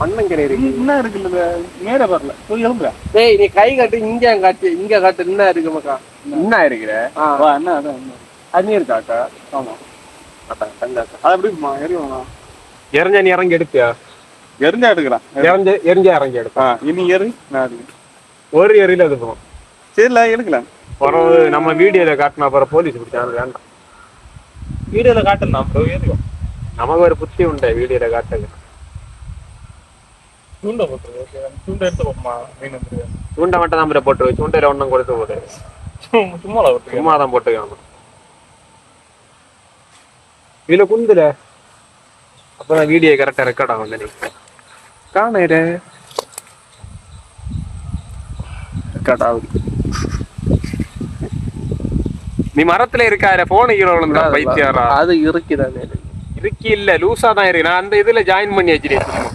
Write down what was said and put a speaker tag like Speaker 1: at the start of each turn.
Speaker 1: அண்ணங்கரை இருக்கு.
Speaker 2: என்ன இருக்குல்ல நேர வரல போய் எழும்புற.
Speaker 1: டேய் நீ கை காட்டு, இங்க காட்டு, இங்க காட்டு. என்ன இருக்கு மக்கா?
Speaker 2: என்ன இருக்கிற? வா என்ன அதான்
Speaker 1: தண்ணி இருக்காக்கா?
Speaker 2: ஆமா
Speaker 1: அதான் தண்ணி.
Speaker 2: அது எப்படி எரியுமா?
Speaker 3: எரிஞ்சா நீ இறங்கி எடுப்பியா?
Speaker 2: எரிஞ்சா எடுக்கிறான்.
Speaker 3: எரிஞ்சா இறங்கி எடுப்பா.
Speaker 2: இனி எரி நான் எடுக்கிறேன்.
Speaker 3: ஒரு எரியில எடுப்போம்.
Speaker 2: சரில எடுக்கலாம்.
Speaker 3: பிறகு நம்ம வீடியோல காட்டினா அப்புறம் போலீஸ் பிடிச்சாங்க. வேண்டாம்,
Speaker 2: வீடியோல காட்டலாம் ப்ரோ. ஏறியும்
Speaker 3: நமக்கு ஒரு புத்தி உண்டு வீடியோல காட்டுங்க.
Speaker 2: சூண்டை போட்டுரு. சூண்டை எடுத்து போமா மீன் வந்து
Speaker 3: சூண்டை மட்டும் தான் போட்டு சூண்டையில ஒன்றும் கொடுத்து போடு. சும்மா தான் போட்டுக்காம இதுல குந்துல அப்பதான் வீடியோ கரெக்டா ரெக்கார்ட் ஆகும். நீ
Speaker 1: காணேரே ரெக்கார்ட் ஆகுது.
Speaker 3: நீ மரத்துல இருக்காரு போன் ஹீரோல பைத்தியாரா?
Speaker 1: அது இருக்குதானே?
Speaker 3: இருக்கு இல்ல லூசா தான் இருக்கு. நான் அந்த இதுல ஜாயின் பண்ணி வச்சிருக்கேன்.